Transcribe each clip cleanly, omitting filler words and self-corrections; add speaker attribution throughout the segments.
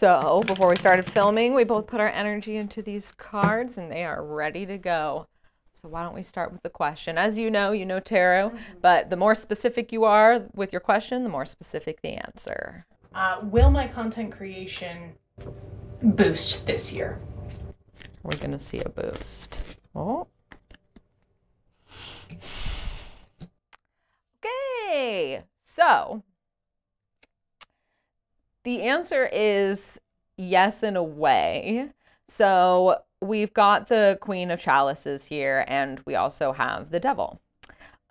Speaker 1: So before we started filming, we both put our energy into these cards and they are ready to go. So why don't we start with the question? As you know tarot, but the more specific you are with your question, the more specific the answer.
Speaker 2: Will my content creation boost this year?
Speaker 1: We're going to see a boost. Oh. Okay. So the answer is yes in a way. So we've got the Queen of Chalices here, and we also have the Devil.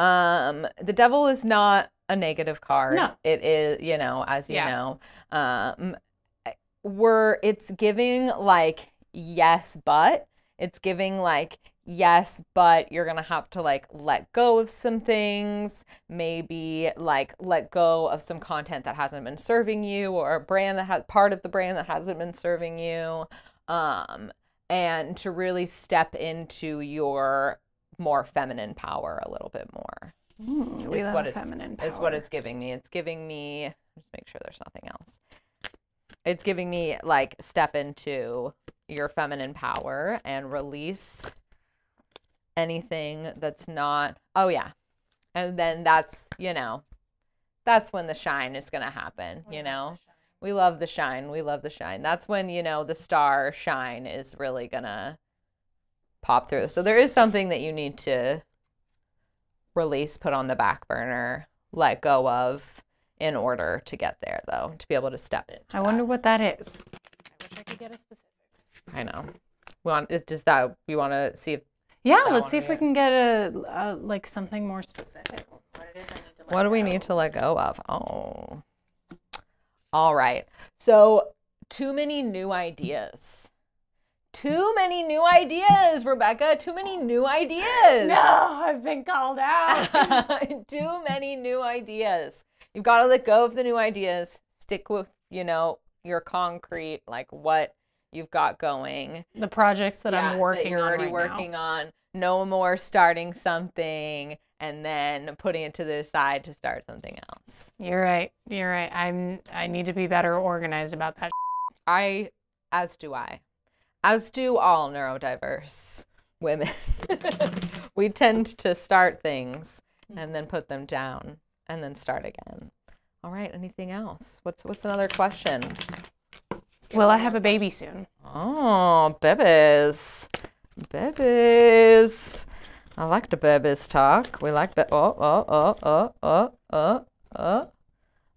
Speaker 1: The Devil is not a negative card.
Speaker 2: No.
Speaker 1: It is, as you know, it's giving like yes, but it's giving like yes, but you're gonna have to like let go of some things, maybe like let go of some content that hasn't been serving you, or a brand that has part of the brand that hasn't been serving you, and to really step into your more feminine power a little bit more.
Speaker 2: We love feminine power.
Speaker 1: Is what it's giving me. It's giving me, just make sure there's nothing else. It's giving me like step into your feminine power and release anything that's not, oh yeah. And then that's when the shine is going to happen, We love the shine. We love the shine. That's when, the star shine is really going to pop through. So there is something that you need to release, put on the back burner, let go of in order to get there, though, to be able to step in.
Speaker 2: I wonder what that is. I wish I could get a specific.
Speaker 1: I know. We want to see if...
Speaker 2: Yeah, let's see if we can get a like something more specific.
Speaker 1: What do we need to let go of? Oh. All right. So, too many new ideas. Too many new ideas, Rebecca. Too many new ideas.
Speaker 2: No, I've been called out.
Speaker 1: Too many new ideas. You've got to let go of the new ideas. Stick with, your concrete, like what you've got going.
Speaker 2: The projects that I'm working on.
Speaker 1: You're already working on. No more starting something and then putting it to the side to start something else.
Speaker 2: You're right. I need to be better organized about that.
Speaker 1: As do all neurodiverse women. We tend to start things and then put them down and then start again. All right, anything else? What's another question?
Speaker 2: Will I have a baby soon?
Speaker 1: Oh, babies. Babies. I like the babies talk. We like the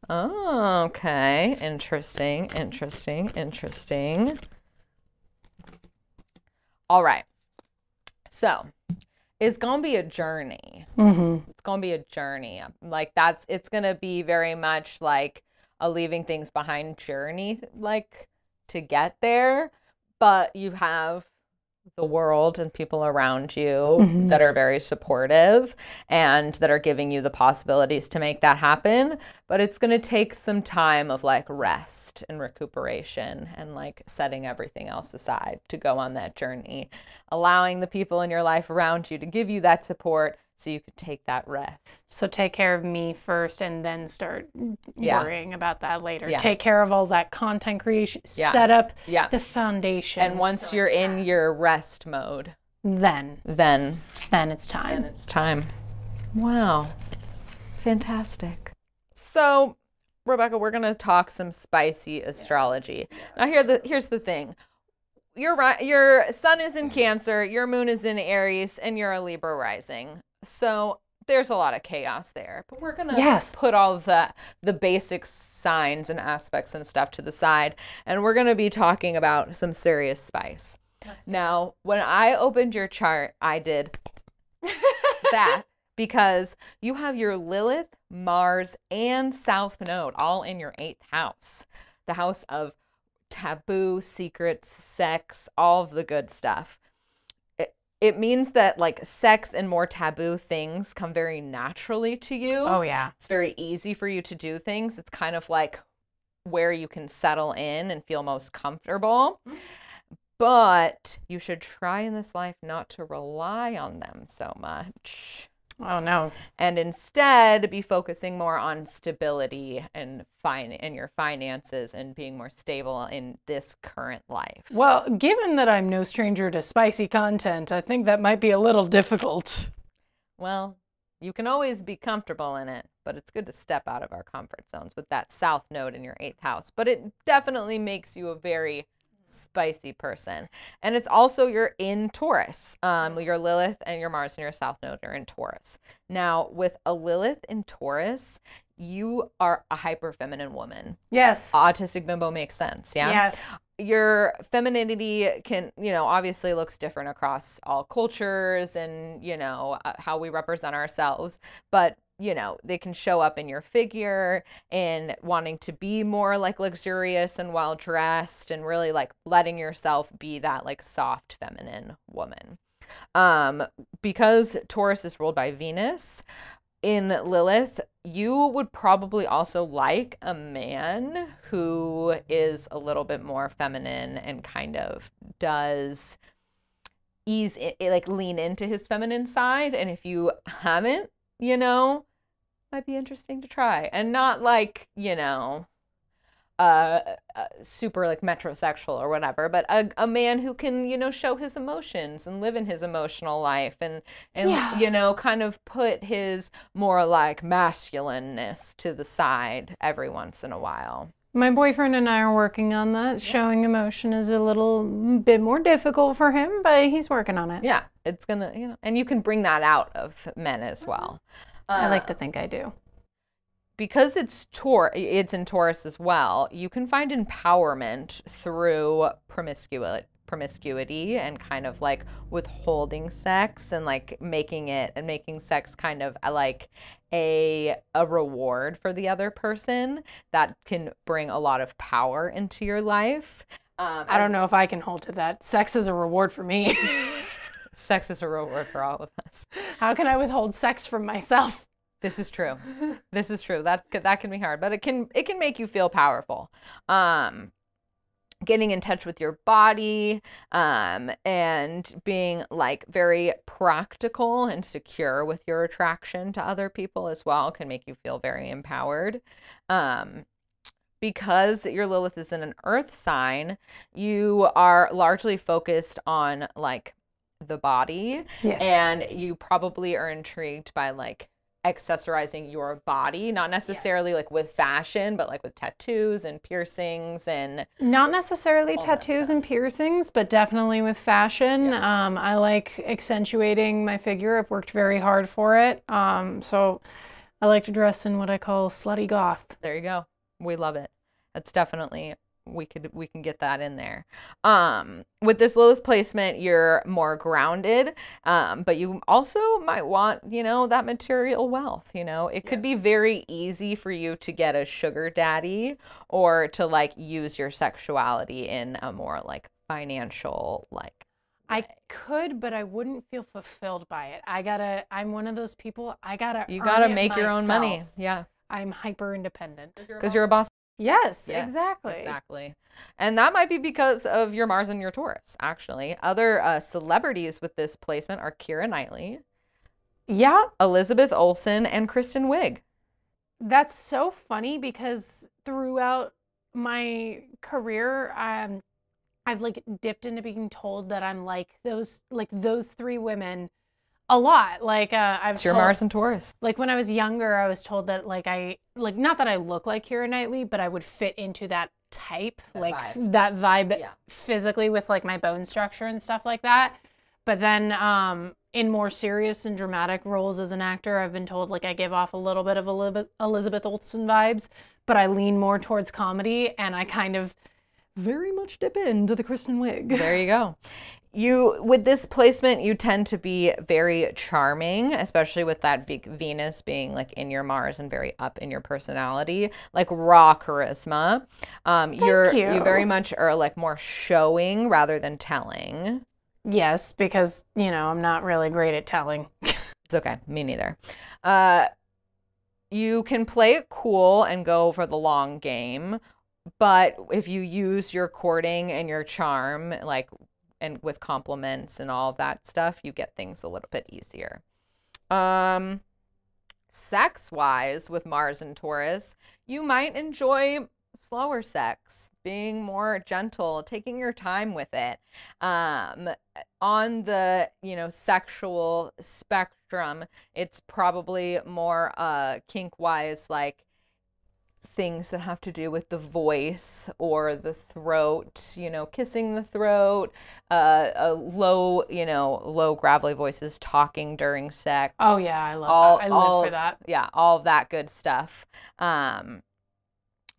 Speaker 1: Oh, okay. Interesting. All right. So, it's going to be a journey. It's going to be a journey. Like it's going to be very much like a leaving things behind journey, like to get there. But you have the world and people around you that are very supportive and that are giving you the possibilities to make that happen. But it's going to take some time of like rest and recuperation and like setting everything else aside to go on that journey, allowing the people in your life around you to give you that support so you could take that rest.
Speaker 2: So take care of me first and then start worrying about that later.
Speaker 1: Yeah.
Speaker 2: Take care of all that content creation, set up the foundation.
Speaker 1: And once you're in your rest mode,
Speaker 2: then it's time.
Speaker 1: Then it's time. Wow. Fantastic. So, Rebecca, we're going to talk some spicy astrology. Now here's the thing. Your sun is in Cancer, your moon is in Aries, and you're a Libra rising. So there's a lot of chaos there. But we're going to put all of the basic signs and aspects and stuff to the side. And we're going to be talking about some serious spice. Now, when I opened your chart, I did that because you have your Lilith, Mars, and South Node all in your 8th house. The house of taboo, secrets, sex, all of the good stuff. It means that like sex and more taboo things come very naturally to you.
Speaker 2: Oh yeah.
Speaker 1: It's very easy for you to do things. It's kind of like where you can settle in and feel most comfortable. But you should try in this life not to rely on them so much.
Speaker 2: Oh, no.
Speaker 1: And instead be focusing more on stability and your finances and being more stable in this current life.
Speaker 2: Well, given that I'm no stranger to spicy content, I think that might be a little difficult.
Speaker 1: Well, you can always be comfortable in it, but it's good to step out of our comfort zones with that south node in your 8th house. But it definitely makes you a very spicy person. And it's also you're in Taurus. Your Lilith and your Mars and your south node are in Taurus. Now, with a Lilith in Taurus, you are a hyper feminine woman.
Speaker 2: Yes.
Speaker 1: Autistic bimbo makes sense. Yeah.
Speaker 2: Yes.
Speaker 1: Your femininity can, obviously looks different across all cultures and, how we represent ourselves. But, they can show up in your figure and wanting to be more like luxurious and well dressed and really like letting yourself be that like soft feminine woman. Because Taurus is ruled by Venus, in Lilith, you would probably also like a man who is a little bit more feminine and kind of does lean into his feminine side. And if you haven't, might be interesting to try. And not like, super like metrosexual or whatever, but a man who can, show his emotions and live in his emotional life and kind of put his more like masculineness to the side every once in a while.
Speaker 2: My boyfriend and I are working on that. Yeah. Showing emotion is a little bit more difficult for him, but he's working on it.
Speaker 1: Yeah, it's gonna, and you can bring that out of men as well.
Speaker 2: I like to think I do.
Speaker 1: Because it's in Taurus as well, you can find empowerment through promiscuity and kind of like withholding sex and like making sex kind of like a reward for the other person that can bring a lot of power into your life.
Speaker 2: I don't know if I can hold to that. Sex is a reward for me.
Speaker 1: Sex is a reward for all of us.
Speaker 2: How can I withhold sex from myself?
Speaker 1: This is true. This is true. That can be hard, but it can make you feel powerful. Getting in touch with your body, and being like very practical and secure with your attraction to other people as well can make you feel very empowered. Because your Lilith is in an earth sign, you are largely focused on like the body. Yes. And you probably are intrigued by like accessorizing your body, not necessarily like with fashion, but like with tattoos and piercings and
Speaker 2: not necessarily tattoos and piercings, but definitely with fashion. Yeah. I like accentuating my figure. I've worked very hard for it. So I like to dress in what I call slutty goth.
Speaker 1: There you go. We love it. That's definitely we can get that in there. With this Lilith placement, you're more grounded, but you also might want, that material wealth. It could be very easy for you to get a sugar daddy or to like use your sexuality in a more like financial like way.
Speaker 2: I could, but I wouldn't feel fulfilled by it. I'm one of those people, you
Speaker 1: gotta make your own money. Yeah.
Speaker 2: I'm hyper independent.
Speaker 1: Because you're a boss.
Speaker 2: Yes, exactly.
Speaker 1: Exactly. And that might be because of your Mars and your Taurus, actually. Other celebrities with this placement are Keira Knightley.
Speaker 2: Yeah.
Speaker 1: Elizabeth Olsen and Kristen Wiig.
Speaker 2: That's so funny because throughout my career, I've like dipped into being told that I'm like those three women a lot. Like
Speaker 1: it's your Mars and Taurus.
Speaker 2: Like when I was younger, I was told that not that I look like Keira Knightley, but I would fit into that type, that vibe physically with like my bone structure and stuff like that. But then in more serious and dramatic roles as an actor, I've been told like I give off a little bit of Elizabeth Olsen vibes, but I lean more towards comedy, and I kind of very much dip into the Kristen Wiig.
Speaker 1: There you go. With this placement, you tend to be very charming, especially with that big Venus being like in your Mars and very up in your personality, like raw charisma. You very much are like more showing rather than telling.
Speaker 2: Yes, because, I'm not really great at telling.
Speaker 1: It's okay. Me neither. You can play it cool and go for the long game, but if you use your courting and your charm, like, and with compliments and all of that stuff, you get things a little bit easier. Sex-wise, with Mars and Taurus, you might enjoy slower sex, being more gentle, taking your time with it. On the, sexual spectrum, it's probably more kink-wise, like things that have to do with the voice or the throat, kissing the throat, low gravelly voices, talking during sex.
Speaker 2: Oh yeah, I love that. I live for that.
Speaker 1: Yeah, all of that good stuff.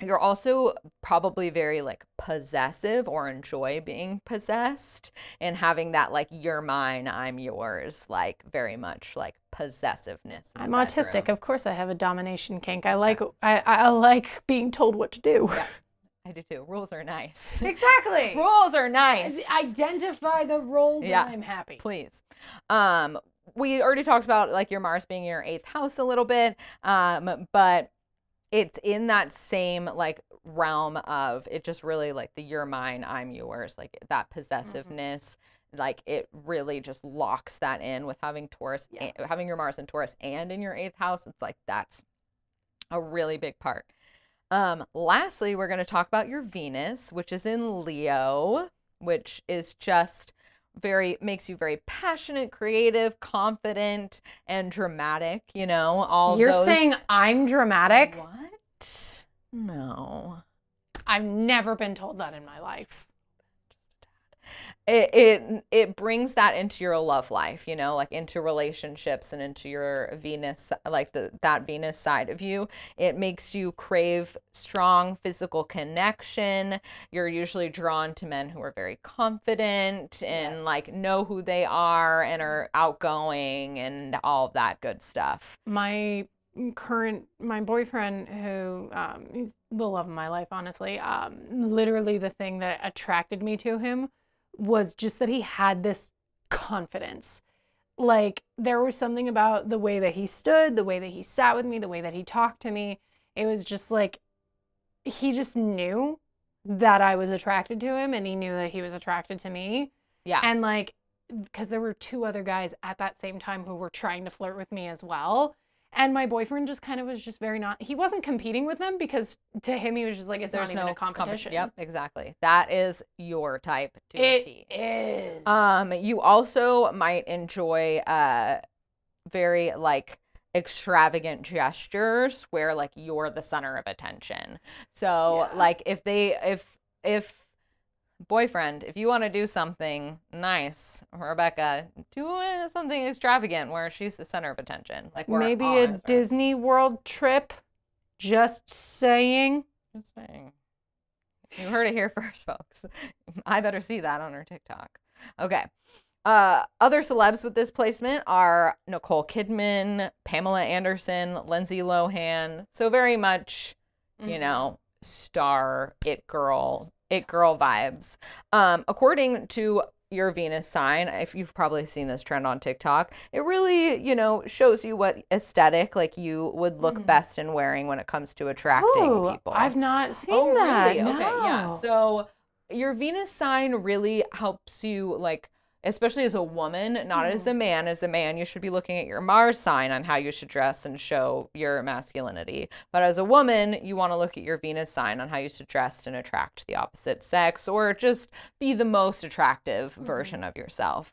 Speaker 1: You're also probably very like possessive or enjoy being possessed and having that like you're mine, I'm yours, like very much like possessiveness.
Speaker 2: I'm autistic. Of course I have a domination kink. I like being told what to do.
Speaker 1: Yeah, I do too. Rules are nice.
Speaker 2: Exactly.
Speaker 1: Rules are nice.
Speaker 2: Identify the roles and I'm happy.
Speaker 1: Please. We already talked about like your Mars being in your 8th house a little bit, but it's in that same like realm of it just really like the you're mine, I'm yours, like that possessiveness, like it really just locks that in with having Taurus, having your Mars in Taurus and in your 8th house. It's like that's a really big part. Lastly, we're going to talk about your Venus, which is in Leo, which is just makes you very passionate, creative, confident, and dramatic, all
Speaker 2: You're
Speaker 1: those.
Speaker 2: saying I'm dramatic?
Speaker 1: What? No.
Speaker 2: I've never been told that in my life.
Speaker 1: It brings that into your love life, like into relationships and into your Venus, like that Venus side of you. It makes you crave strong physical connection. You're usually drawn to men who are very confident and like know who they are and are outgoing and all of that good stuff.
Speaker 2: My boyfriend, who he's the love of my life, honestly, literally the thing that attracted me to him was just that he had this confidence. Like there was something about the way that he stood, the way that he sat with me, the way that he talked to me. It was just like he just knew that I was attracted to him and he knew that he was attracted to me.
Speaker 1: Yeah.
Speaker 2: And like, because there were 2 other guys at that same time who were trying to flirt with me as well. And my boyfriend just kind of was just he wasn't competing with them because to him, he was just like, it's not even a competition.
Speaker 1: Yep, exactly. That is your type to
Speaker 2: a
Speaker 1: T.
Speaker 2: It is.
Speaker 1: You also might enjoy very like extravagant gestures where like you're the center of attention. So like if boyfriend, if you want to do something nice, Rebecca, do something extravagant where she's the center of attention. Like
Speaker 2: maybe a Disney World trip. Just saying.
Speaker 1: Just saying. You heard it here first, folks. I better see that on her TikTok. Okay. Other celebs with this placement are Nicole Kidman, Pamela Anderson, Lindsay Lohan. So very much, star, it girl vibes. According to your Venus sign, if you've probably seen this trend on TikTok, it really, shows you what aesthetic like you would look best in wearing when it comes to attracting people.
Speaker 2: I've not seen that.
Speaker 1: Really?
Speaker 2: No.
Speaker 1: Okay, yeah. So your Venus sign really helps you like especially as a woman, not as a man. As a man, you should be looking at your Mars sign on how you should dress and show your masculinity. But as a woman, you want to look at your Venus sign on how you should dress and attract the opposite sex, or just be the most attractive version of yourself.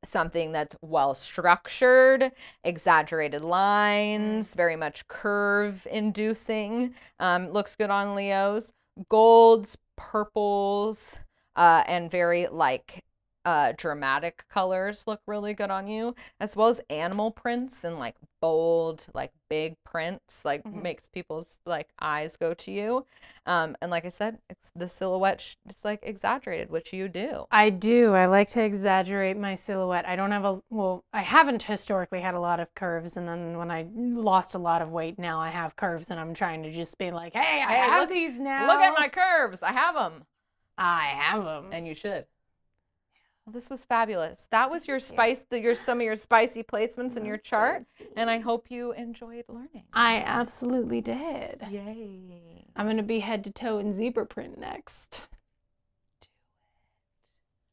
Speaker 1: Something that's well structured, exaggerated lines, very much curve inducing, looks good on Leos. Golds, purples, and very like dramatic colors look really good on you, as well as animal prints and like bold, like big prints, like makes people's like eyes go to you. And like I said, it's the silhouette, it's like exaggerated, which you do.
Speaker 2: I do. I like to exaggerate my silhouette. I don't have I haven't historically had a lot of curves, and then when I lost a lot of weight, now I have curves, and I'm trying to just be like, hey, I have these now.
Speaker 1: Look at my curves. I have them.
Speaker 2: I have them.
Speaker 1: And you should. Well, this was fabulous. That was your some of your spicy placements in your chart, and I hope you enjoyed learning.
Speaker 2: I absolutely did.
Speaker 1: Yay.
Speaker 2: I'm going to be head to toe in zebra print next.